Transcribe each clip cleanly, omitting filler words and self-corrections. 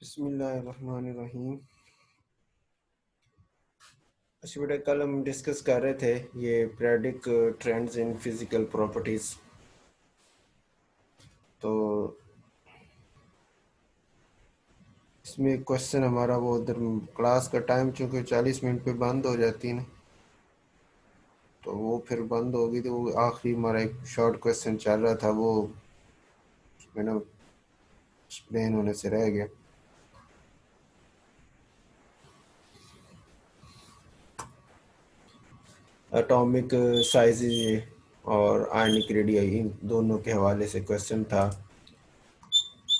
बिस्मिल्लाहिर्रहमानिर्रहीम। अच्छा बेटा, कल हम डिस्कस कर रहे थे ये periodic trends in physical properties. तो इसमें क्वेश्चन हमारा वो उधर क्लास का टाइम चूँकि 40 मिनट पे बंद हो जाती है ना, तो वो फिर बंद होगी। तो वो आखिरी हमारा एक शॉर्ट क्वेश्चन चल रहा था, वो मैंने एक्सप्लेन होने से रह गया। एटॉमिक साइज और आयनिक रेडियस, इन दोनों के हवाले से क्वेश्चन था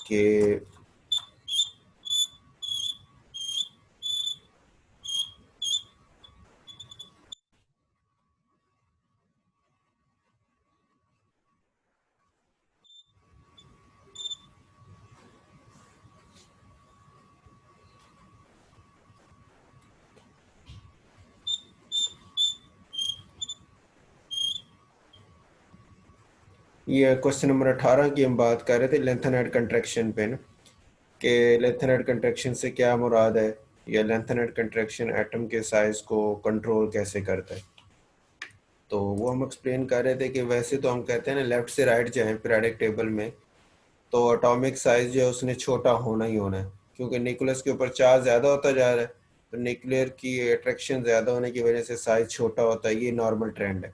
कि ये क्वेश्चन नंबर 18 की हम बात कर रहे थे लेंथेनाइड कंट्रैक्शन पे ना, कि लेंथेनाइड कंट्रैक्शन से क्या मुराद है, या लेंथेनाइड कंट्रैक्शन एटम के साइज को कंट्रोल कैसे करता है। तो वो हम एक्सप्लेन कर रहे थे कि वैसे तो हम कहते हैं ना, लेफ्ट से राइट जाएं पीरियोडिक टेबल में, तो एटॉमिक साइज जो है उसने छोटा होना ही होना है, क्योंकि न्यूक्लियस के ऊपर चार्ज ज़्यादा होता जा रहा है। तो न्यूक्लियर की अट्रैक्शन ज़्यादा होने की वजह से साइज छोटा होता है, ये नॉर्मल ट्रेंड है।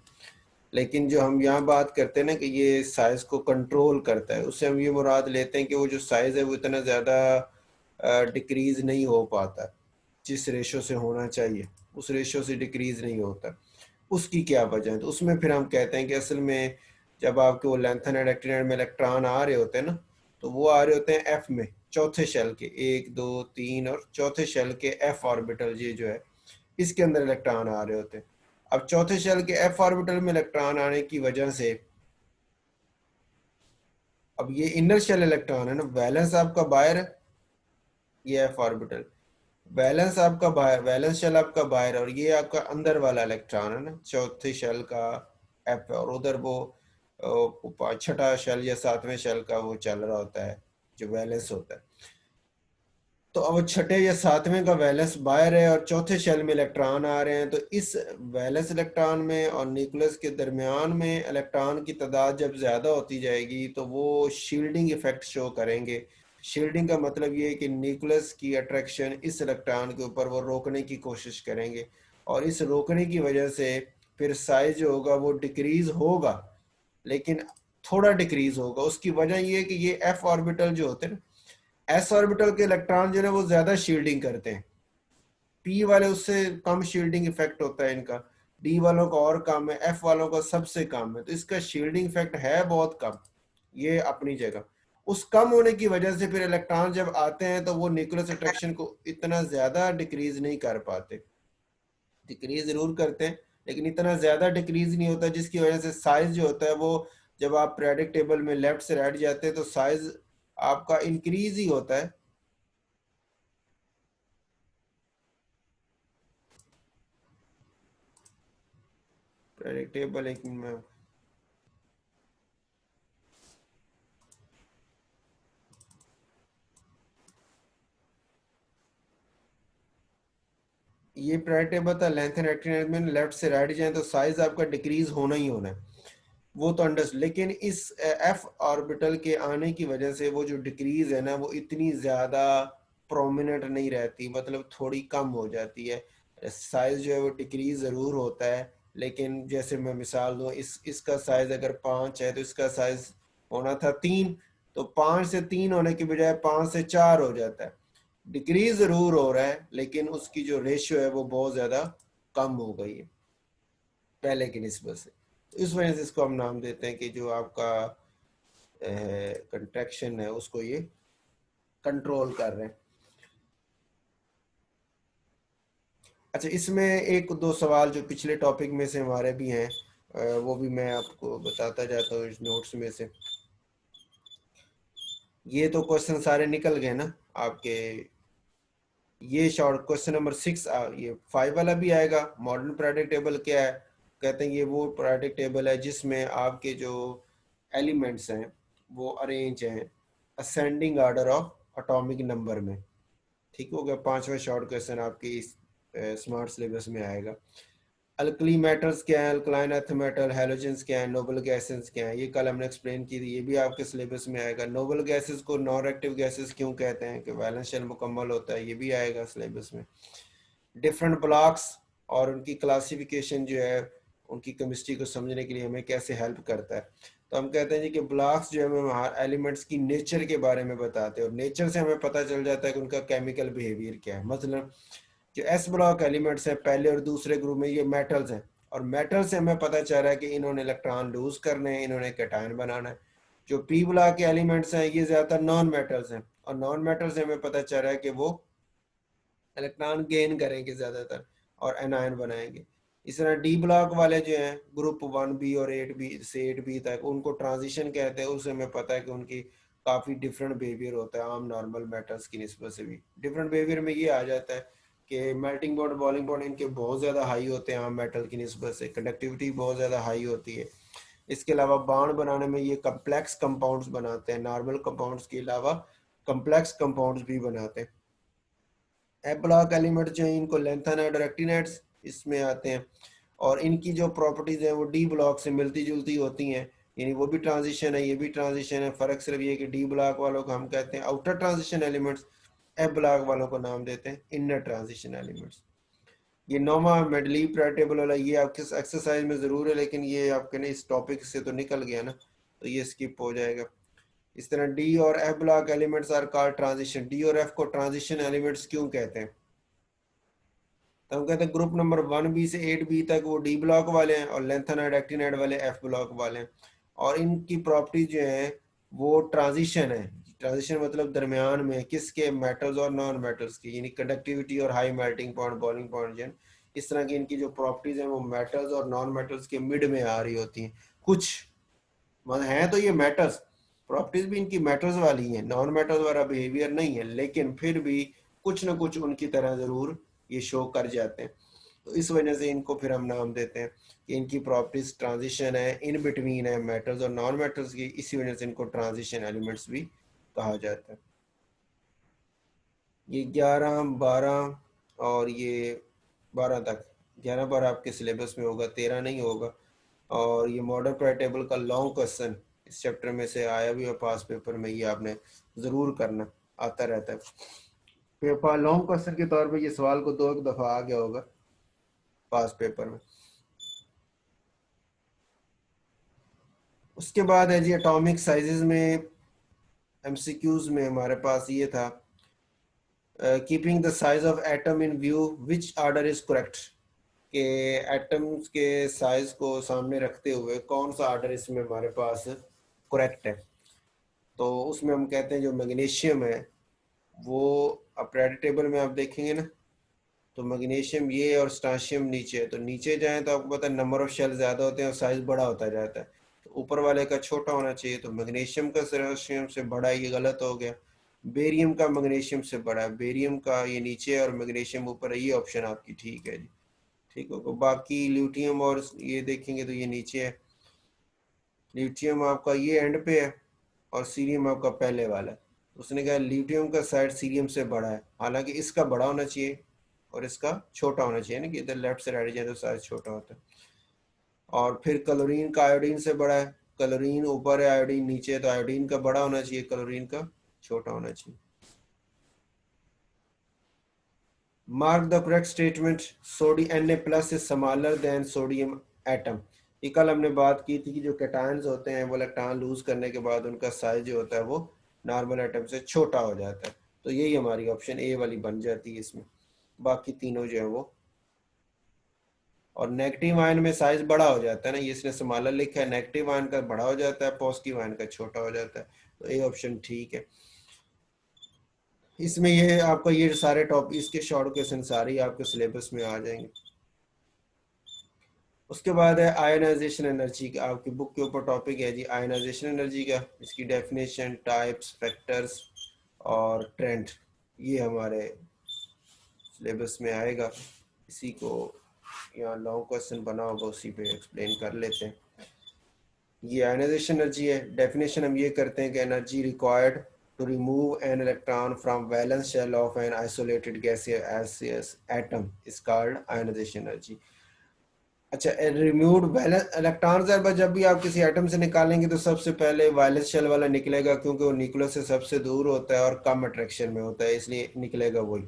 लेकिन जो हम यहाँ बात करते हैं ना कि ये साइज को कंट्रोल करता है, उससे हम ये मुराद लेते हैं कि वो जो साइज है वो इतना ज़्यादा डिक्रीज नहीं हो पाता, जिस रेशो से होना चाहिए उस रेशो से डिक्रीज नहीं होता। उसकी क्या वजह है? तो उसमें फिर हम कहते हैं कि असल में जब आपके वो लेंथेनाइड एक्टिनाइड में इलेक्ट्रॉन आ रहे होते हैं ना, तो वो आ रहे होते हैं एफ में, चौथे शेल के, एक दो तीन और चौथे शेल के एफ ऑर्बिटल, ये जो है इसके अंदर इलेक्ट्रॉन आ रहे होते हैं। अब चौथे शेल के एफ ऑर्बिटल में इलेक्ट्रॉन आने की वजह से, अब ये इनर शेल इलेक्ट्रॉन है ना, वैलेंस आपका बाहर है, ये एफ ऑर्बिटल, वैलेंस आपका बाहर, वैलेंस शेल आपका बाहर है, और ये आपका अंदर वाला इलेक्ट्रॉन है ना, चौथे शेल का एफ है, और उधर वो छठा शेल या सातवें शेल का वो चल रहा होता है जो वैलेंस होता है। तो अब छठे या सातवें का वैलेंस बाहर है और चौथे शेल में इलेक्ट्रॉन आ रहे हैं, तो इस वैलेंस इलेक्ट्रॉन में और न्यूक्लियस के दरमियान में इलेक्ट्रॉन की तादाद जब ज़्यादा होती जाएगी तो वो शील्डिंग इफेक्ट शो करेंगे। शील्डिंग का मतलब ये है कि न्यूक्लियस की अट्रैक्शन इस इलेक्ट्रॉन के ऊपर वो रोकने की कोशिश करेंगे, और इस रोकने की वजह से फिर साइज जो होगा वो डिक्रीज होगा, लेकिन थोड़ा डिक्रीज होगा। उसकी वजह ये है कि ये एफ ऑर्बिटल जो होते हैं, एस ऑर्बिटल के इलेक्ट्रॉन जो है वो ज्यादा शील्डिंग करते हैं, पी वाले उससे कम शील्डिंग इफेक्ट होता है इनका, डी वालों का और कम है, एफ वालों का सबसे कम है, तो इसका शील्डिंग इफेक्ट है बहुत कम। ये अपनी जगह, उस कम होने की वजह से फिर इलेक्ट्रॉन जब आते हैं तो वो न्यूक्लियस अट्रैक्शन को इतना ज्यादा डिक्रीज नहीं कर पाते, डिक्रीज जरूर करते हैं लेकिन इतना ज्यादा डिक्रीज नहीं होता, जिसकी वजह से साइज जो होता है वो, जब आप पीरियोडिक टेबल में लेफ्ट से राइट जाते हैं तो साइज आपका इंक्रीज ही होता है। पीरियोडिक टेबल एक मिनट में, ये पीरियोडिक टेबल था लेंथ एंड रेक्टेंगल में लेफ्ट से राइट जाए तो साइज आपका डिक्रीज होना ही होना है, वो तो अंडर, लेकिन इस एफ ऑर्बिटल के आने की वजह से वो जो डिक्रीज है ना वो इतनी ज्यादा प्रोमिनेंट नहीं रहती, मतलब थोड़ी कम हो जाती है। साइज जो है वो डिक्रीज जरूर होता है, लेकिन जैसे मैं मिसाल दूं, इसका साइज अगर 5 है तो इसका साइज होना था 3, तो 5 से 3 होने की बजाय 5 से 4 हो जाता है। डिक्रीज जरूर हो रहा है लेकिन उसकी जो रेशियो है वो बहुत ज्यादा कम हो गई है पहले की निस्बत से। तो इस वजह से इसको हम नाम देते हैं कि जो आपका कंट्रैक्शन है उसको ये कंट्रोल कर रहे हैं। अच्छा, इसमें एक दो सवाल जो पिछले टॉपिक में से हमारे भी हैं, वो भी मैं आपको बताता जाता हूँ इस नोट्स में से। ये तो क्वेश्चन सारे निकल गए ना आपके। ये शॉर्ट क्वेश्चन नंबर 6, ये 5 वाला भी आएगा। मॉडर्न पीरियोडिक टेबल क्या है? कहते हैं ये वो पीरियोडिक टेबल है जिसमें आपके जो एलिमेंट्स हैं वो अरेंज हैं ascending order of atomic number में। ठीक हो गया, 5वां शॉर्ट क्वेश्चन आपकी इस स्मार्ट सिलेबस में आएगा। अल्कली मेटल्स क्या है, अल्कलाइन अर्थ मेटल, हैलोजेंस क्या है, नोबल गैसेस क्या है, ये कल हमने एक्सप्लेन की थी, ये भी आपके सिलेबस में आएगा। नोबल गैसेस को नॉन एक्टिव गैसेस क्यों कहते हैं, कि वैलेंस शेल मुकम्मल होता है, ये भी आएगा सिलेबस में। डिफरेंट ब्लॉक्स और उनकी क्लासिफिकेशन जो है, उनकी केमिस्ट्री को समझने के लिए हमें कैसे हेल्प करता है। तो हम कहते हैं जी कि ब्लॉक्स जो है हमें एलिमेंट्स की नेचर के बारे में बताते हैं, और नेचर से हमें पता चल जाता है कि उनका केमिकल बिहेवियर क्या है। मतलब जो एस ब्लॉक एलिमेंट्स हैं पहले और दूसरे ग्रुप में, ये मेटल्स हैं, और मेटल से हमें पता चल रहा है कि इन्होंने इलेक्ट्रॉन लूज करने हैं, इन्होंने कैटायन बनाना है। जो पी ब्लॉक के एलिमेंट्स हैं ये ज्यादातर नॉन मेटल्स हैं, और नॉन मेटल से हमें पता चल रहा है कि वो इलेक्ट्रॉन गेन करेंगे ज्यादातर और एनायन बनाएंगे। इस तरह डी ब्लॉक वाले जो हैं ग्रुप 1B और 8B से 8B तक, उनको ट्रांजिशन कहते हैं। उससे हमें पता है कि उनकी काफ़ी डिफरेंट बिहेवियर होता है आम नॉर्मल मेटल्स की निस्बत से भी। डिफरेंट बिहेवियर में ये आ जाता है कि मेल्टिंग पॉइंट, बॉइलिंग पॉइंट इनके बहुत ज़्यादा हाई होते हैं आम मेटल की निस्बत से, कंडक्टिविटी बहुत ज़्यादा हाई होती है। इसके अलावा बॉन्ड बनाने में ये कम्प्लेक्स कंपाउंड्स बनाते हैं, नॉर्मल कंपाउंड्स के अलावा कम्प्लेक्स कंपाउंड्स भी बनाते हैं। एफ ब्लॉक एलिमेंट जो है इनको लैंथेनाइड और एक्टिनाइड्स इसमें आते हैं, और इनकी जो प्रॉपर्टीज हैं वो डी ब्लॉक से मिलती जुलती होती हैं, यानी वो भी ट्रांजिशन है, ये भी ट्रांजिशन है। फर्क सिर्फ ये कि डी ब्लॉक वालों को हम कहते हैं outer transition elements, F block वालों को नाम देते हैं इनर ट्रांजिशन एलिमेंट्स। ये नोमा मेडली प्रेटेबल वाला ये आपके एक्सरसाइज में जरूर है, लेकिन ये आपके ना इस टॉपिक से तो निकल गया ना, तो ये स्किप हो जाएगा। इस तरह डी और F block elements are called transition. D और एफ को ट्रांजिशन एलिमेंट्स क्यों कहते हैं? तो हम कहते हैं ग्रुप नंबर 1B से 8B तक वो डी ब्लॉक वाले हैं, और लेंथेनाइड एक्टिनाइड वाले एफ ब्लॉक वाले हैं। और इनकी प्रॉपर्टी जो है वो ट्रांजिशन है। ट्रांजिशन मतलब दरमियान में किसके, मेटल्स और नॉन मेटल्स की, यानी कंडक्टिविटी और high melting point, boiling point जो इस तरह की इनकी जो प्रॉपर्टीज हैं वो मेटल्स और नॉन मेटल्स के मिड में आ रही होती हैं। कुछ मतलब हैं तो ये मेटल्स, प्रॉपर्टीज भी इनकी मेटल्स वाली हैं, नॉन मेटल्स वाला बिहेवियर नहीं है, लेकिन फिर भी कुछ ना कुछ उनकी तरह जरूर ये शो कर जाते हैं। तो इस वजह से इनको फिर हम नाम देते हैं कि इनकी प्रॉपर्टीज ट्रांजिशन है, इन बिटवीन है मेटल्स और नॉन मेटल्स की, इसी वजह से इनको ट्रांजिशन एलिमेंट्स भी कहा जाता है। ये 11, 12 और ये 12 तक, 11 12 आपके सिलेबस में होगा, 13 नहीं होगा। और ये मॉडल प्रायर टेबल का लॉन्ग क्वेश्चन इस चैप्टर में से आया भी है पास पेपर में, ये आपने ज़रूर करना, आता रहता है पेपर लॉन्ग क्वेश्चन के तौर पे। ये सवाल को 2 दफ़ा आ गया होगा पास पेपर में। उसके बाद है जी एटॉमिक साइजेस में, एमसीक्यूज में हमारे पास ये था keeping the size of atom in view which order is correct, के एटम्स के साइज को सामने रखते हुए कौन सा ऑर्डर इसमें हमारे पास करेक्ट है। तो उसमें हम कहते हैं जो मैग्नीशियम है वो, अब पीरियोडिक टेबल में आप देखेंगे ना, तो मैग्नीशियम ये और स्टाशियम नीचे है, तो नीचे जाएं तो आपको पता है नंबर ऑफ शेल ज़्यादा होते हैं और साइज बड़ा होता जाता है। तो ऊपर वाले का छोटा होना चाहिए, तो मैग्नीशियम का स्टाशियम से बड़ा है, ये गलत हो गया। बेरियम का मैग्नीशियम से बड़ा है, बेरियम का ये नीचे है और मैग्नीशियम ऊपर है, ये ऑप्शन आपकी ठीक है जी। ठीक होगा। बाकी ल्यूटियम और ये देखेंगे तो ये नीचे है, ल्यूटियम आपका ये एंड पे है और सीरियम आपका पहले वाला है। उसने कहा ल्यूटियम का साइड सीरियम से बड़ा है, हालांकि इसका बड़ा होना चाहिए और इसका छोटा होना चाहिए ना, कि इधर लेफ्ट से राइट जाए तो साइज छोटा होता है। और फिर क्लोरीन का आयोडीन से बड़ा है, क्लोरीन ऊपर है आयोडीन नीचे है, तो आयोडीन का बड़ा होना चाहिए, क्लोरीन का छोटा होना चाहिए। Mark the correct statement, sodium Na+ is smaller than sodium atom. ये कल हमने बात की थी कि जो कैटायंस होते हैं वो इलेक्ट्रॉन लूज करने के बाद उनका साइज जो होता है वो नॉर्मल एटम से छोटा हो जाता है। तो यही हमारी ऑप्शन ए वाली बन जाती है इसमें, बाकी तीनों जो है वो। और नेगेटिव आयन में साइज बड़ा हो जाता है ना, ये इसने स्मॉलर लिखा है, नेगेटिव आयन का बड़ा हो जाता है, पॉजिटिव आयन का छोटा हो जाता है। तो ए ऑप्शन ठीक है। इसमें ये आपका ये सारे टॉपिक इसके शॉर्ट क्वेश्चन सारे ही आपके सिलेबस में आ जाएंगे। उसके बाद है आयनाइजेशन एनर्जी का, आपकी बुक के ऊपर टॉपिक है जी आयनाइजेशन एनर्जी का, इसकी डेफिनेशन, टाइप्स, फैक्टर्स और ट्रेंड, ये हमारे सिलेबस में आएगा। इसी को यहाँ लॉन्ग क्वेश्चन बना होगा उसी पे एक्सप्लेन कर लेते हैं। ये आयनाइजेशन एनर्जी है, डेफिनेशन हम ये करते हैं कि energy required to remove an electron from valence shell of an isolated gaseous atom is called ionization energy. अच्छा, रिमूव्ड वैलेंस इलेक्ट्रॉन जब भी आप किसी एटम से निकालेंगे तो सबसे पहले वायलेंस शेल वाला निकलेगा, क्योंकि वो न्यूक्लियस से सबसे दूर होता है और कम अट्रैक्शन में होता है, इसलिए निकलेगा वही।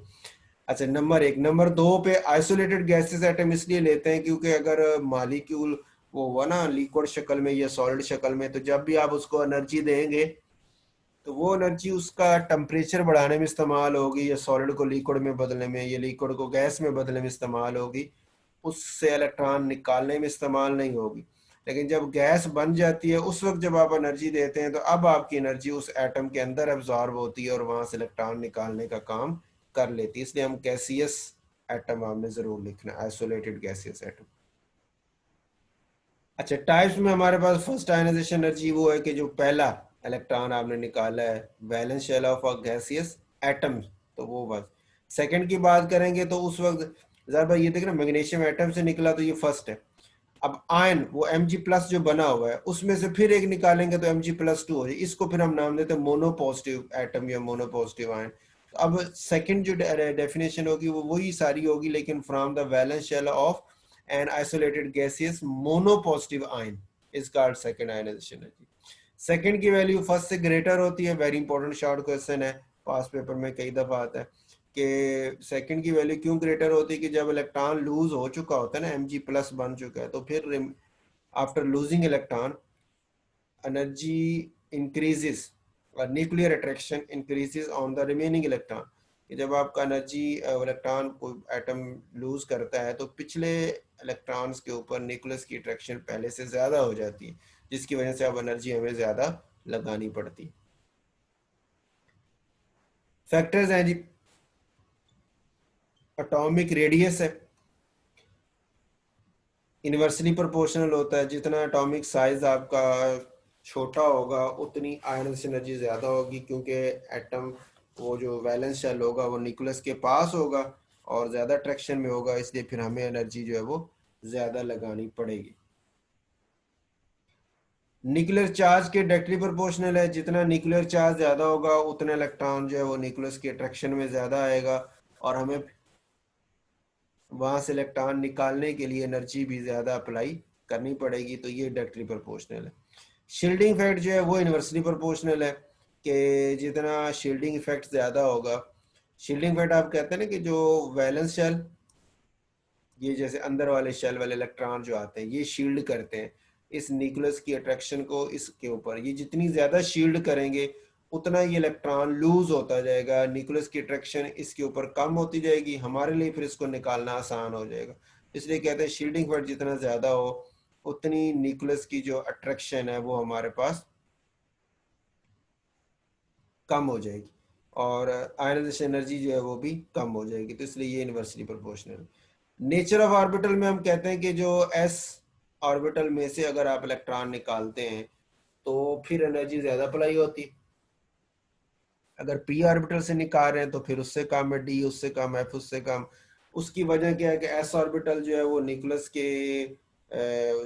अच्छा, नंबर 1। नंबर 2 पे आइसोलेटेड गैसेस एटम इसलिए लेते हैं क्योंकि अगर मालिक्यूल वो हुआ ना लिक्विड शक्ल में या सॉलिड शक्ल में, तो जब भी आप उसको एनर्जी देंगे तो वो एनर्जी उसका टेम्परेचर बढ़ाने में इस्तेमाल होगी, या सॉलिड को लिक्विड में बदलने में, या लिक्विड को गैस में बदलने में इस्तेमाल होगी, उससे इलेक्ट्रॉन निकालने में इस्तेमाल नहीं होगी। लेकिन जब गैस बन जाती है उस वक्त जब आप एनर्जी देते हैं तो अब आपकी एनर्जी उस एटम के अंदर एब्जॉर्ब होती है और वहां से इलेक्ट्रॉन निकालने का काम कर लेती है। इसलिए हम गैसियस एटम आपने जरूर लिखना, आइसोलेटेड गैसियस एटम। अच्छा, टाइप्स में हमारे पास फर्स्ट आयनाइजेशन एनर्जी वो है कि जो पहला इलेक्ट्रॉन आपने निकाला है valence shell of a gaseous atom, तो वो बस। सेकंड की बात करेंगे तो उस वक्त जरा भाई ये देखना, मैग्नीशियम एटम से निकला तो ये फर्स्ट है। अब आयन वो Mg+ जो बना हुआ है उसमें से फिर एक निकालेंगे तो Mg+2 हो जाए, इसको फिर हम नाम देते हैं मोनोपॉजिटिव एटम या मोनोपॉजिटिव आयन। तो अब सेकंड जो डेफिनेशन होगी वो वही सारी होगी, लेकिन from the valence shell of an isolated gaseous monopositive ion is called second ionisation energy. Second की वैल्यू फर्स्ट से ग्रेटर होती है, वेरी इंपॉर्टेंट शॉर्ट क्वेश्चन है, पास पेपर में कई दफा आता है कि सेकंड की वैल्यू क्यों ग्रेटर होती है कि जब इलेक्ट्रॉन लूज हो चुका होता है ना, Mg+ बन चुका है, तो फिर after losing electron energy increases और nuclear attraction increases on the remaining electron. कि जब आपका एनर्जी इलेक्ट्रॉन कोई एटम लूज करता है तो पिछले इलेक्ट्रॉन्स के ऊपर न्यूक्लियस की अट्रैक्शन पहले से ज्यादा हो जाती है, जिसकी वजह से अब एनर्जी हमें ज्यादा लगानी पड़ती है। फैक्टर्स हैं जी, एटॉमिक रेडियस है, इन्वर्सली प्रोपोर्शनल होता है, जितना एटॉमिक साइज आपका छोटा होगा उतनी आयनाइजेशन एनर्जी ज़्यादा होगी, क्योंकि एटम वो जो वैलेंस शेल होगा वो न्यूक्लियस के पास होगा और ज़्यादा अट्रैक्शन में होगा, इसलिए फिर हमें एनर्जी जो है वो ज़्यादा लगानी पड़ेगी। न्यूक्लियर चार्ज के डायरेक्टली प्रोपोर्शनल है, जितना न्यूक्लियर चार्ज ज़्यादा होगा उतना इलेक्ट्रॉन जो है वो न्यूक्लियस के अट्रैक्शन में ज़्यादा आएगा और हमें वहां से इलेक्ट्रॉन निकालने के लिए एनर्जी भी ज्यादा अप्लाई करनी पड़ेगी, तो ये डायरेक्टली प्रोपोर्शनल है। शील्डिंग इफेक्ट जो है वो इन्वर्सली प्रोपोर्शनल है, कि जितना शील्डिंग इफेक्ट ज्यादा होगा, शील्डिंग इफेक्ट आप कहते हैं ना कि जो वैलेंस शेल, ये जैसे अंदर वाले शेल वाले इलेक्ट्रॉन जो आते हैं ये शील्ड करते हैं इस न्यूक्लियस की अट्रैक्शन को इसके ऊपर, ये जितनी ज्यादा शील्ड करेंगे उतना ये इलेक्ट्रॉन लूज होता जाएगा, न्यूक्लियस की अट्रैक्शन इसके ऊपर कम होती जाएगी, हमारे लिए फिर इसको निकालना आसान हो जाएगा। इसलिए कहते हैं शील्डिंग इफेक्ट जितना ज्यादा हो उतनी न्यूक्लियस की जो अट्रैक्शन है वो हमारे पास कम हो जाएगी और आयनाइजेशन एनर्जी जो है वो भी कम हो जाएगी, तो इसलिए ये inversely proportional. Nature of orbital में हम कहते हैं कि जो एस ऑर्बिटल में से अगर आप इलेक्ट्रॉन निकालते हैं तो फिर एनर्जी ज्यादा अप्लाई होती है, अगर पी ऑर्बिटल से निकाल रहे हैं तो फिर उससे कम है, डी उससे कम, एफ उससे कम। उसकी वजह क्या है कि एस ऑर्बिटल जो है वो न्यूक्लियस के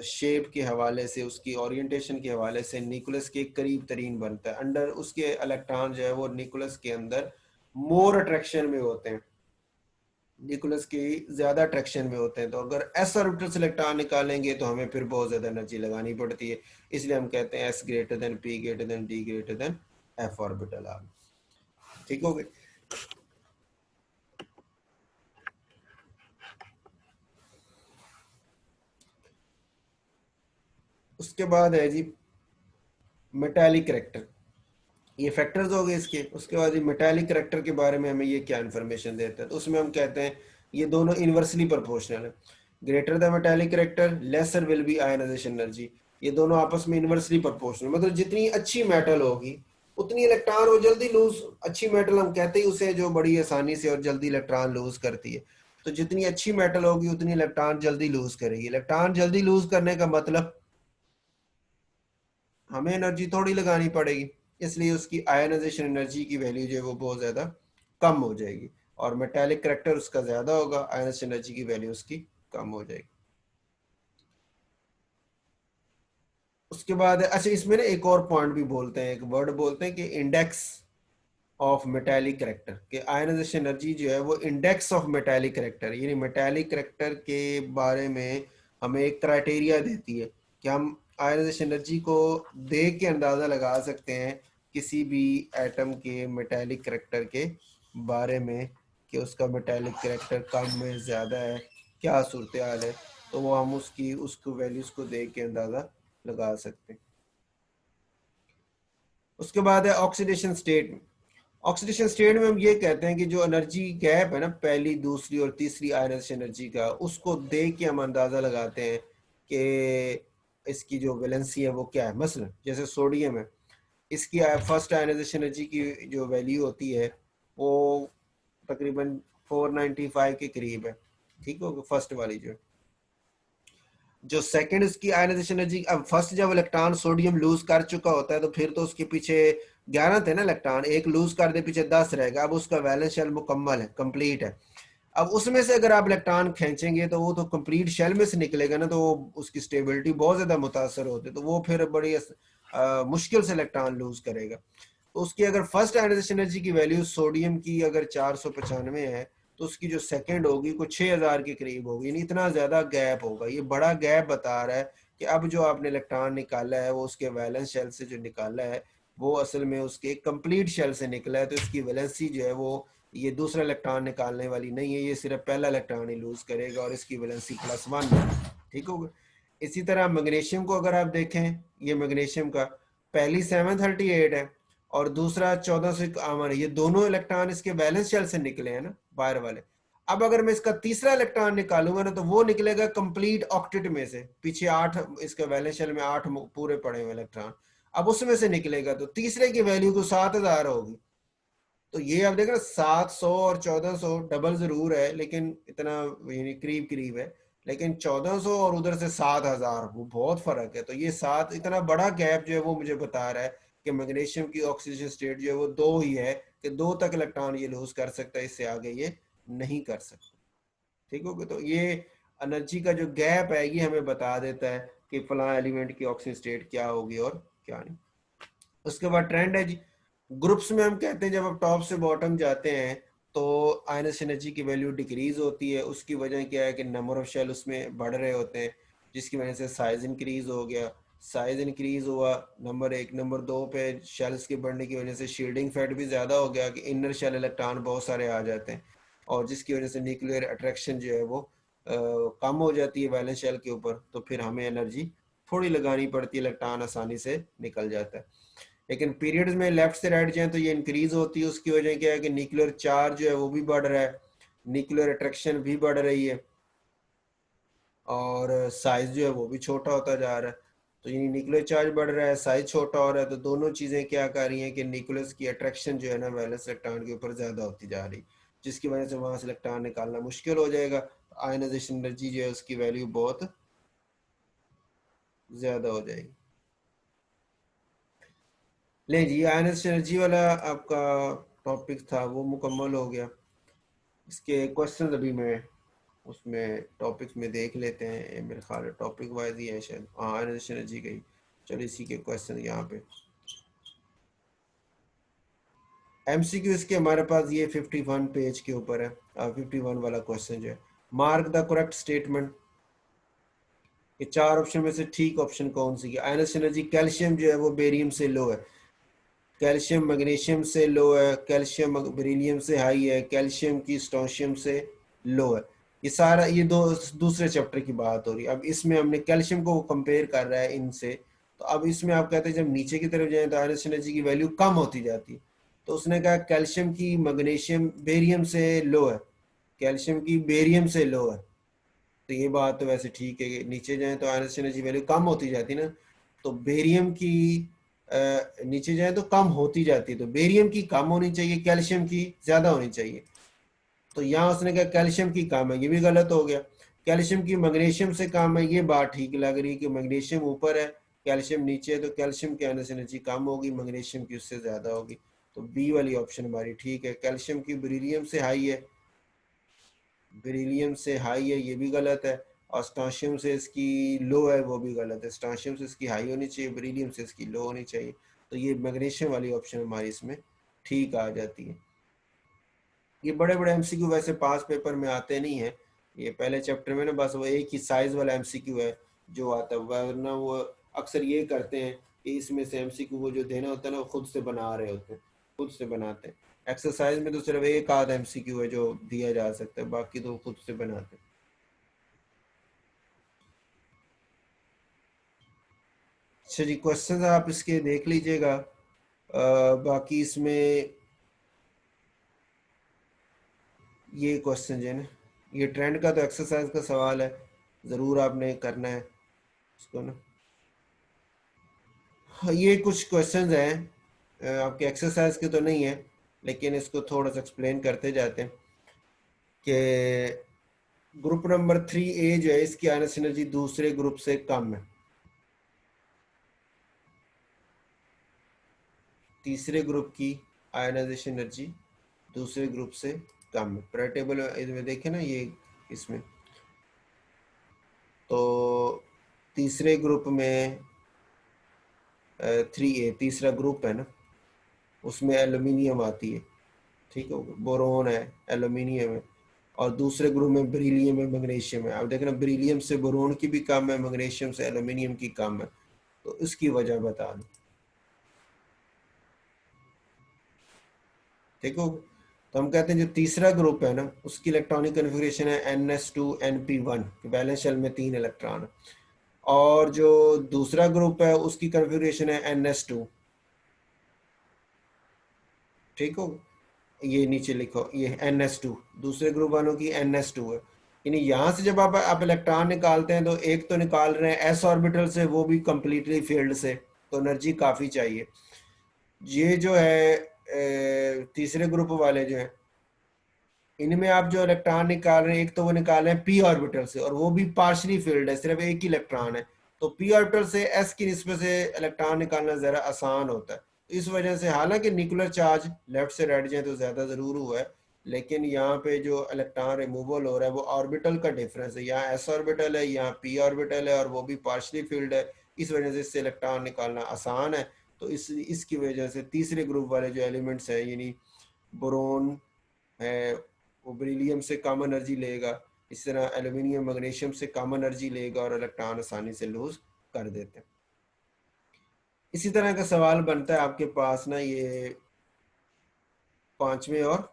शेप के हवाले से, उसकी ओरिएंटेशन के हवाले से न्यूक्लियस के करीब तरीन बनता है, अंडर उसके इलेक्ट्रॉन जो है वो न्यूक्लियस के अंदर मोर अट्रैक्शन में होते हैं, न्यूक्लियस की ज्यादा अट्रैक्शन में होते हैं, तो अगर एस ऑर्बिटल से इलेक्ट्रॉन निकालेंगे तो हमें फिर बहुत ज्यादा एनर्जी लगानी पड़ती है, इसलिए हम कहते हैं S greater than P greater than D greater than F orbital. आप ठीक हो गए। उसके बाद है जी मेटालिक करेक्टर, ये फैक्टर्स हो गए इसके। उसके बाद ये मेटालिक करेक्टर के बारे में हमें ये क्या इन्फॉर्मेशन देता है, तो उसमें हम कहते हैं ये दोनों इन्वर्सली प्रोपोर्शनल है, greater the metallic character lesser will be ionization energy, ये दोनों आपस में इन्वर्सली प्रोपोर्शनल, मतलब जितनी अच्छी मेटल होगी उतनी इलेक्ट्रॉन वो जल्दी लूज, अच्छी मेटल हम कहते ही उसे जो बड़ी आसानी से और जल्दी इलेक्ट्रॉन लूज करती है, तो जितनी अच्छी मेटल होगी उतनी इलेक्ट्रॉन जल्दी लूज करेगी। इलेक्ट्रॉन जल्दी लूज करने का मतलब हमें एनर्जी थोड़ी लगानी पड़ेगी, इसलिए उसकी आयनाइजेशन एनर्जी की वैल्यू जो है वो बहुत ज्यादा कम हो जाएगी और मेटालिक करेक्टर उसका ज्यादा होगा, आयनाइजेशन एनर्जी की वैल्यू उसकी कम हो जाएगी। उसके बाद अच्छा, इसमें ना एक और पॉइंट भी बोलते हैं, एक वर्ड बोलते हैं कि इंडेक्स ऑफ मेटालिक करेक्टर कि आयनाइजेशन एनर्जी जो है वो इंडेक्स ऑफ मेटालिक करेक्टर, यानी मेटालिक करेक्टर के बारे में हमें एक क्राइटेरिया देती है कि हम आयनाइजेशन एनर्जी को देख के अंदाज़ा लगा सकते हैं किसी भी एटम के मेटालिक करेक्टर के बारे में कि उसका मेटालिक करेक्टर कम है, ज़्यादा है, क्या सूरत हाल है। तो वो हम उसको वैल्यूज़ को देख के अंदाज़ा लगा सकते हैं। उसके बाद है ऑक्सीडेशन स्टेट। ऑक्सीडेशन स्टेट में हम ये कहते हैं कि जो एनर्जी गैप है ना पहली, दूसरी और तीसरी आयनाइजेशन एनर्जी का, उसको देख के हम अंदाज़ा लगाते हैं कि इसकी जो वैलेंसी है वो क्या है। मसलन जैसे सोडियम है, इसकी फर्स्ट आयनाइजेशन एनर्जी की जो वैल्यू होती है वो तकरीबन 495 के करीब है, ठीक हो, फर्स्ट वाली जो सेकंड उसकी आयनाइजेशन एनर्जी। अब फर्स्ट जब इलेक्ट्रॉन सोडियम लूज कर चुका होता है तो फिर तो उसके पीछे 11 थे ना इलेक्ट्रॉन, एक लूज कर दे पीछे 10 रहेगा। अब उसका वैलेंस शेल मुकम्मल है, कंप्लीट है। अब उसमें से अगर आप इलेक्ट्रॉन खींचेंगे तो वो तो कंप्लीट शेल में से निकलेगा ना, तो वो उसकी स्टेबिलिटी बहुत ज़्यादा मुतासर होती है, तो वो फिर बड़ी मुश्किल से इलेक्ट्रॉन लूज करेगा। तो उसकी अगर फर्स्ट आयनाइजेशन एनर्जी की वैल्यू सोडियम की अगर 495 है तो उसकी जो सेकंड होगी कुछ 6000 के करीब होगी, यानी इतना ज़्यादा गैप होगा। ये बड़ा गैप बता रहा है कि अब जो आपने इलेक्ट्रॉन निकाला है वो उसके वैलेंस शेल से जो निकाला है वो असल में उसके कंप्लीट शेल से निकला है, तो इसकी वैलेंसी जो है वो ये दूसरा इलेक्ट्रॉन निकालने वाली नहीं है, ये सिर्फ पहला इलेक्ट्रॉन ही लूज करेगा और इसकी वैलेंसी +1 है, ठीक होगा। इसी तरह मैग्नीशियम को अगर आप देखें, ये मैग्नीशियम का पहली 738 है और दूसरा 1451 है, ये दोनों इलेक्ट्रॉन इसके वैलेंस शेल से निकले हैं ना, बाहर वाले। अब अगर मैं इसका तीसरा इलेक्ट्रॉन निकालूंगा ना तो वो निकलेगा कंप्लीट ऑक्टेट में से, पीछे 8 इसके वैलेंस शेल में 8 पूरे पड़े हुए इलेक्ट्रॉन, अब उसमें से निकलेगा तो तीसरे की वैल्यू तो 7000 होगी। तो ये आप देख रहे 700 और 1400 डबल जरूर है लेकिन इतना यानी करीब करीब है, लेकिन 1400 और उधर से 7000 वो बहुत फर्क है। तो ये सात इतना बड़ा गैप जो है वो मुझे बता रहा है कि मैग्नीशियम की ऑक्सीजन स्टेट जो है वो 2 ही है कि 2 तक इलेक्ट्रॉन ये लूज कर सकता है, इससे आगे ये नहीं कर सकता, ठीक हो। तो ये एनर्जी का जो गैप है ये हमें बता देता है कि फला एलिमेंट की ऑक्सीजन स्टेट क्या होगी और क्या नहीं। उसके बाद ट्रेंड है जी, ग्रुप्स में हम कहते हैं जब आप टॉप से बॉटम जाते हैं तो आयनस एनर्जी की वैल्यू डिक्रीज होती है। उसकी वजह क्या है कि नंबर ऑफ शेल उसमें बढ़ रहे होते हैं, जिसकी वजह से साइज इंक्रीज हो गया। साइज इंक्रीज हुआ नंबर 1, नंबर 2 पे शेल्स के बढ़ने की वजह से शील्डिंग फैट भी ज़्यादा हो गया कि इनर शेल इलेक्ट्रॉन बहुत सारे आ जाते हैं और जिसकी वजह से न्यूक्लियर अट्रैक्शन जो है वो कम हो जाती है वैलेंस शेल के ऊपर, तो फिर हमें एनर्जी थोड़ी लगानी पड़ती है, इलेक्ट्रॉन आसानी से निकल जाता है। लेकिन पीरियड्स में लेफ्ट से राइट जाए तो ये इंक्रीज होती है। उसकी वजह क्या है कि न्यूक्लियर चार्ज जो है वो भी बढ़ रहा है, न्यूक्लियर अट्रैक्शन भी बढ़ रही है और साइज जो है वो भी छोटा होता जा रहा है। तो ये न्यूक्लियर चार्ज बढ़ रहा है, साइज छोटा हो रहा है, तो दोनों चीज़ें क्या कर रही हैं कि न्यूक्लियस की अट्रैक्शन जो है ना वैलेंस इलेक्ट्रॉन के ऊपर ज़्यादा होती जा रही, जिसकी वजह से वहाँ से इलेक्ट्रॉन निकालना मुश्किल हो जाएगा। आयनाइजेशन एनर्जी जो है उसकी वैल्यू बहुत ज़्यादा हो जाएगी। ले जी, आयनाइजेशन एनर्जी वाला आपका टॉपिक था वो मुकम्मल हो गया। इसके क्वेश्चन अभी मैं उसमें टॉपिक्स में देख लेते हैं, मेरे ख्याल है टॉपिक वाइज ही है शायद, हाँ आयनाइजेशन एनर्जी गई। चलो इसी के क्वेश्चन यहाँ पे एमसीक्यू इसके हमारे पास ये 51 पेज के ऊपर है। 51 वाला क्वेश्चन जो है, मार्क द करेक्ट स्टेटमेंट। ये 4 ऑप्शन में से ठीक ऑप्शन कौन सी है। आयनाइजेशन एनर्जी कैल्शियम जो है वो बेरियम से लो है, कैल्शियम मैग्नीशियम से लो है, कैल्शियम बेरिलियम से हाई है, कैल्शियम की स्ट्रोंशियम से लो है। ये सारा ये दूसरे चैप्टर की बात हो रही है। अब इसमें हमने कैल्शियम को कंपेयर कर रहा है इनसे, तो अब इसमें आप कहते हैं जब नीचे की तरफ जाए तो आयनाइजेशन एनर्जी की वैल्यू कम होती जाती है। तो उसने कहा कैल्शियम की मैग्नीशियम बेरियम से लो है, कैल्शियम की बेरियम से लो है। तो ये बात तो वैसे ठीक है कि नीचे जाए तो आयनाइजेशन एनर्जी वैल्यू कम होती जाती है ना, तो बेरियम की नीचे जाए तो कम होती जाती है, तो बेरियम की कम होनी चाहिए, कैल्शियम की ज्यादा होनी चाहिए। तो यहाँ उसने कहा कैल्शियम की कम है, ये भी गलत हो गया। कैल्शियम की मैग्नीशियम से कम है, ये बात ठीक लग रही है कि मैग्नीशियम ऊपर है कैल्शियम नीचे है, तो कैल्शियम की आयनाइजेशन एनर्जी कम होगी, मैग्नीशियम की उससे ज्यादा होगी। तो बी वाली ऑप्शन हमारी ठीक है। कैल्शियम की बेरिलियम से हाई है, बेरिलियम से हाई है, ये भी गलत है। और स्ट्रोंशियम से इसकी लो है, वो भी गलत है। स्ट्रोंशियम से इसकी हाई होनी चाहिए, बेरिलियम से इसकी लो होनी चाहिए। तो ये मैग्नीशियम वाली ऑप्शन हमारी इसमें ठीक आ जाती है। ये बड़े बड़े एमसीक्यू वैसे पास पेपर में आते नहीं है, ये पहले चैप्टर में ना बस वो एक ही साइज वाला एमसीक्यू है जो आता है, वरना वो अक्सर ये करते हैं कि इसमें से एमसीक्यू वो जो देना होता है ना वो खुद से बना रहे होते हैं, खुद से बनाते हैं। एक्सरसाइज में तो सिर्फ एक आध एमसीक्यू है जो दिया जा सकता है, बाकी तो खुद से बनाते हैं। अच्छा जी, क्वेश्चन आप इसके देख लीजिएगा। बाकी इसमें ये क्वेश्चन जो है ना, ये ट्रेंड का तो एक्सरसाइज का सवाल है, ज़रूर आपने करना है इसको ना। हाँ, ये कुछ क्वेश्चंस हैं, आपके एक्सरसाइज के तो नहीं है, लेकिन इसको थोड़ा सा एक्सप्लेन करते जाते हैं कि ग्रुप नंबर 3A जो है इसकी आयनस एनर्जी दूसरे ग्रुप से कम है, तीसरे ग्रुप की आयनाइजेशन एनर्जी दूसरे ग्रुप से कम है। पूरा टेबल इसमें देखें ना, ये इसमें तो तीसरे ग्रुप में 3A तीसरा ग्रुप है ना, उसमें एल्यूमिनियम आती है, ठीक है, बोरोन है, एल्यूमिनियम है, और दूसरे ग्रुप में बेरिलियम है, मैग्नीशियम है। अब देखना, बेरिलियम से बोरोन की भी कम है, मैग्नीशियम से एल्यूमिनियम की कम है, तो इसकी वजह बता दो। देखो, तो हम कहते हैं जो तीसरा ग्रुप है ना उसकी इलेक्ट्रॉनिक कन्फिग्रेशन है NS2 NP1, बैलेंस शेल में 3 इलेक्ट्रॉन, और जो दूसरा ग्रुप है उसकी कन्फिग्रेशन है NS2, ठीक हो, ये नीचे लिखो, ये NS2 दूसरे ग्रुप वालों की NS2 है। यानी यहाँ से जब आप इलेक्ट्रॉन निकालते हैं तो एक तो निकाल रहे हैं s ऑर्बिटल से, वो भी कंप्लीटली फील्ड से, तो एनर्जी काफ़ी चाहिए। ये जो है तीसरे ग्रुप वाले जो हैं, इनमें आप जो इलेक्ट्रॉन निकाल रहे हैं, एक तो वो निकाल रहे हैं p ऑर्बिटल से, और वो भी पार्शली फील्ड है, सिर्फ एक ही इलेक्ट्रॉन है, तो p ऑर्बिटल से s की निस्बत से इलेक्ट्रॉन निकालना ज़रा आसान होता है। तो इस वजह से हालांकि न्यूक्लियर चार्ज लेफ्ट से राइट जाए तो ज़्यादा ज़रूर हुआ है, लेकिन यहाँ पे जो इलेक्ट्रॉन रिमूवल हो रहा है वो ऑर्बिटल का डिफरेंस है, यहाँ s ऑर्बिटल है, यहाँ p ऑर्बिटल है, और वो भी पार्शली फील्ड है, इस वजह से इससे इलेक्ट्रॉन निकालना आसान है। तो इसकी वजह से तीसरे ग्रुप वाले जो एलिमेंट्स हैं, यानी बोरोन है, वो बेरिलियम से कम एनर्जी लेगा, इस तरह एल्यूमिनियम मैग्नीशियम से कम एनर्जी लेगा और इलेक्ट्रॉन आसानी से लूज कर देते हैं। इसी तरह का सवाल बनता है आपके पास ना, ये पांचवें और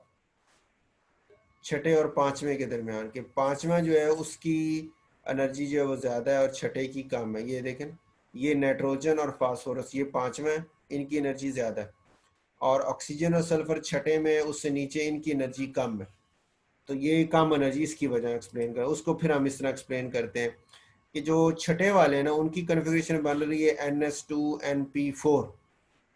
छठे और पांचवें के दरमियान के, पांचवा जो है उसकी एनर्जी जो है वो ज़्यादा है और छठे की कम है। ये देखें, ये नाइट्रोजन और फास्फोरस ये पांचवा है, इनकी एनर्जी ज़्यादा है, और ऑक्सीजन और सल्फर छठे में, उससे नीचे इनकी एनर्जी कम है। तो ये कम एनर्जी इसकी वजह एक्सप्लेन कर, उसको फिर हम इस तरह एक्सप्लेन करते हैं कि जो छठे वाले हैं ना उनकी कन्फिग्रेशन बन रही है NS2 NP4,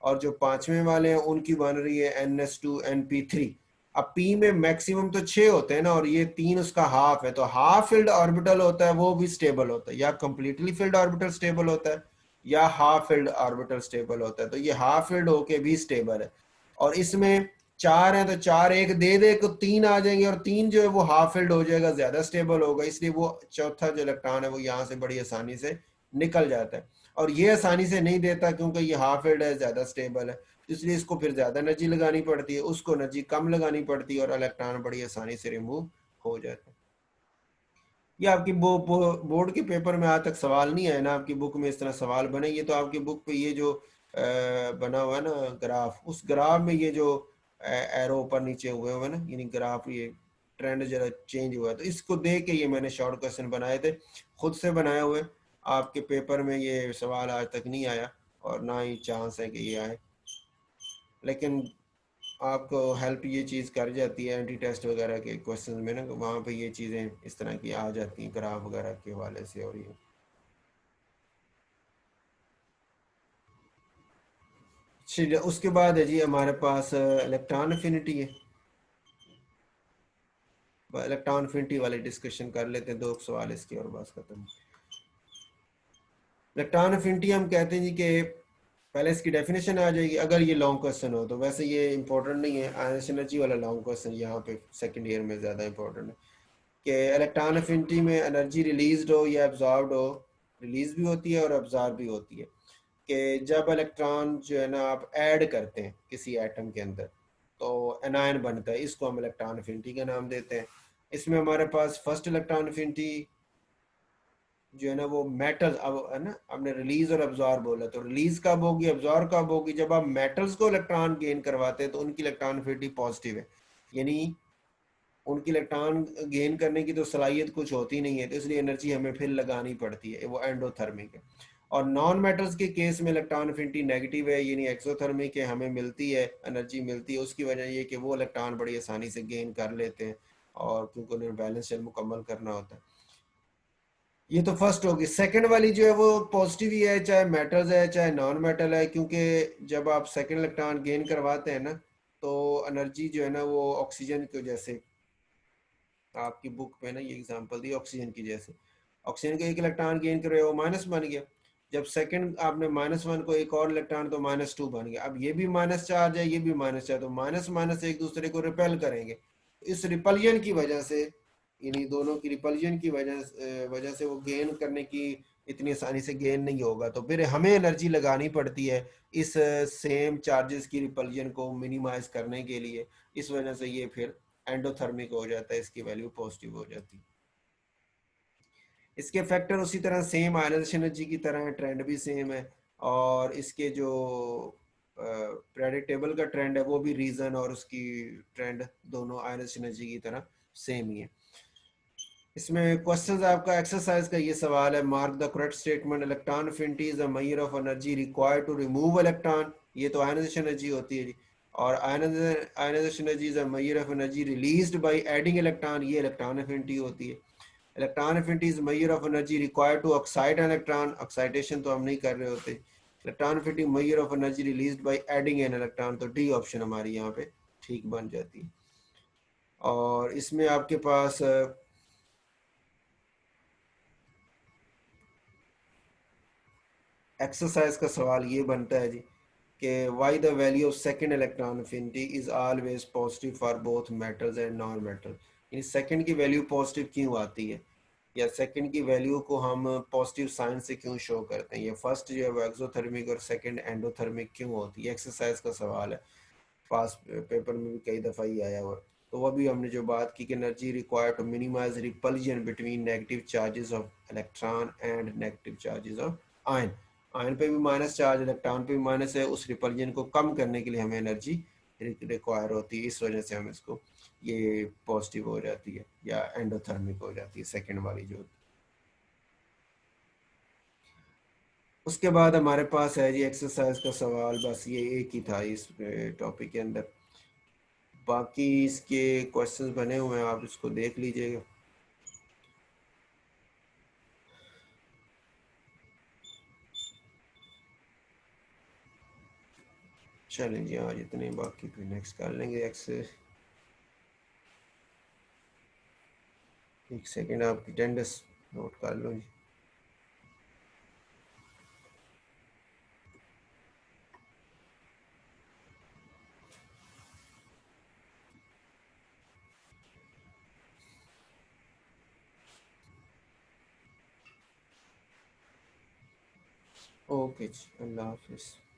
और जो पांचवें वाले हैं उनकी बन रही है NS2 NP3। अब P में मैक्सिमम तो 6 होते हैं ना, और ये 3 उसका हाफ है, तो हाफ फील्ड ऑर्बिटल होता है वो भी स्टेबल होता है, या कंप्लीटली फील्ड ऑर्बिटल स्टेबल होता है या हाफ फील्ड ऑर्बिटल स्टेबल होता है, तो ये हाफ फील्ड होके भी स्टेबल है। और इसमें 4 हैं तो 4 एक दे दे तो 3 आ जाएंगे, और 3 जो है वो हाफ फील्ड हो जाएगा, ज्यादा स्टेबल होगा, इसलिए वो चौथा जो इलेक्ट्रॉन है वो यहाँ से बड़ी आसानी से निकल जाता है। और ये आसानी से नहीं देता क्योंकि ये हाफ फील्ड है, ज्यादा स्टेबल है, इसलिए इसको फिर ज्यादा एनर्जी लगानी पड़ती है, उसको एनर्जी कम लगानी पड़ती है, और इलेक्ट्रॉन बड़ी आसानी से रिमूव हो जाता है। ये आपकी बोर्ड के पेपर में आज तक सवाल नहीं है ना, आपकी बुक में इस तरह सवाल बने, ये तो आपकी बुक पे ये जो बना हुआ है ना ग्राफ, उस ग्राफ में ये जो एरो ऊपर नीचे हुए हुए ना, यानी ग्राफ ये ट्रेंड जरा चेंज हुआ है, तो इसको देख के ये मैंने शॉर्ट क्वेश्चन बनाए थे, खुद से बनाए हुए। आपके पेपर में ये सवाल आज तक नहीं आया, और ना ही चांस है कि ये आए, लेकिन आपको हेल्प ये चीज़ कर जाती है एंटी टेस्ट वगैरह के क्वेश्चन में ना, वहाँ पे ये चीज़ें इस तरह की आ जाती हैं ग्राफ वगैरह के हवाले से। और ये चलिए, उसके बाद है जी हमारे पास इलेक्ट्रॉन अफिनिटी है। इलेक्ट्रॉन अफिनिटी वाले डिस्कशन कर लेते हैं, 2 सवाल इसके और बस खत्म। इलेक्ट्रॉन अफिनिटी हम कहते हैं जी कि पहले इसकी डेफिनेशन आ जाएगी अगर ये लॉन्ग क्वेश्चन हो, तो वैसे ये इंपॉर्टेंट नहीं है, आयनिक एनर्जी वाला लॉन्ग क्वेश्चन यहाँ पे सेकंड ईयर में ज़्यादा इंपॉर्टेंट है कि इलेक्ट्रॉन अफिनिटी में एनर्जी रिलीज हो या एब्जॉर्ब हो, रिलीज भी होती है और एब्जॉर्ब भी होती है, कि जब इलेक्ट्रॉन जो है ना आप ऐड करते हैं किसी एटम के अंदर, तो एनायन बनता है, इसको हम इलेक्ट्रॉन एफिनिटी का नाम देते हैं। इसमें हमारे पास फर्स्ट इलेक्ट्रॉन एफिनिटी जो है ना वो मेटल, अब है ना हमने रिलीज और अब्जॉर्ब बोला, तो रिलीज कब होगी, अब्जॉर्ब कब होगी, जब आप मेटल्स को इलेक्ट्रॉन गेन करवाते हैं तो उनकी इलेक्ट्रॉन एफिनिटी पॉजिटिव है, यानी उनकी इलेक्ट्रॉन गेन करने की तो सलाहियत कुछ होती नहीं है, तो इसलिए एनर्जी हमें फिर लगानी पड़ती है, वो एंडोथर्मिक है। और नॉन मेटल्स के केस में इलेक्ट्रॉन एफिनिटी नेगेटिव है, यानी एक्सोथर्मिक है, हमें मिलती है एनर्जी मिलती है, उसकी वजह ये कि वो इलेक्ट्रॉन बड़ी आसानी से गेन कर लेते हैं, और क्योंकि उन्हें बैलेंस शेल मुकम्मल करना होता है। ये तो फर्स्ट होगी। सेकंड वाली जो है वो पॉजिटिव ही है, चाहे मेटल्स है चाहे नॉन मेटल है, क्योंकि जब आप सेकंड इलेक्ट्रॉन गेन करवाते हैं ना तो एनर्जी जो है ना वो ऑक्सीजन की वजह से, आपकी बुक पे ना ये एग्जांपल दी ऑक्सीजन की, जैसे ऑक्सीजन के एक इलेक्ट्रॉन गेन करे वो माइनस बन गया, जब सेकंड आपने -1 को एक और इलेक्ट्रॉन तो -2 बन गया, अब ये भी माइनस चार्ज है ये भी माइनस चार्ज, तो माइनस माइनस एक दूसरे को रिपेल करेंगे, इस रिपल्जन की वजह से, यानी दोनों की रिपल्जन की वजह से वो गेन करने की इतनी आसानी से गेन नहीं होगा, तो फिर हमें एनर्जी लगानी पड़ती है इस सेम चार्जेस की रिपल्जन को मिनिमाइज करने के लिए, इस वजह से ये फिर एंडोथर्मिक हो जाता है, इसकी वैल्यू पॉजिटिव हो जाती है। इसके फैक्टर उसी तरह सेम आयनाइजेशन एनर्जी की तरह है, ट्रेंड भी सेम है, और इसके जो प्रेडिक्टेबल का ट्रेंड है वो भी रीजन और उसकी ट्रेंड दोनों आयनाइजेशन एनर्जी की तरह सेम ही है। इसमें क्वेश्चंस आपका एक्सरसाइज का ये सवाल है, mark the correct statement, electron affinity is a measure of energy required to remove electron, ये तो आयनाइजेशन एनर्जी होती है जी, और ionisation energy is a measure of energy released by adding electron, ये इलेक्ट्रॉन एफिनिटी होती है। Electron affinity is measure of energy required to oxide electron, oxidation तो हम नहीं कर रहे होते। Electron affinity measure of energy released by adding an electron, तो डी ऑप्शन हमारी यहाँ पे ठीक बन जाती है। और इसमें आपके पास एक्सरसाइज का सवाल ये बनता है जी कि why the value of second electron affinity is always positive for both metals and non metal, यानी सेकंड की वैल्यू पॉजिटिव क्यों आती है, या सेकंड की वैल्यू को हम पॉजिटिव साइन से क्यों शो करते हैं, ये फर्स्ट जो है वो एक्सोथर्मिक और सेकंड एंडोथर्मिक क्यों होती है, एक्सरसाइज का सवाल है, पास पेपर में भी कई दफ़ा ही आया हुआ। तो वह भी हमने जो बात की कि energy required to minimize repulsion between negative charges of electron and negative charges of ion, ion पे भी माइनस चार्ज इलेक्ट्रॉन पे भी माइनस है, उस रिपल्जन को कम करने के लिए हमें एनर्जी रिक्वायर होती है, इस वजह से हम इसको ये पॉजिटिव हो जाती है या एंडोथर्मिक हो जाती है सेकेंड वाली जो। उसके बाद हमारे पास है जी एक्सरसाइज का सवाल, बस ये एक ही था इस टॉपिक के अंदर, बाकी इसके क्वेश्चंस बने हुए हैं, आप इसको देख लीजिएगा। चलें जी आज इतने, बाकी फिर नेक्स्ट कर लेंगे एक्स। एक सेकेंड आपकी अटेंडेंस नोट कर लो जी। ओके जी, अल्लाह हाफिज़।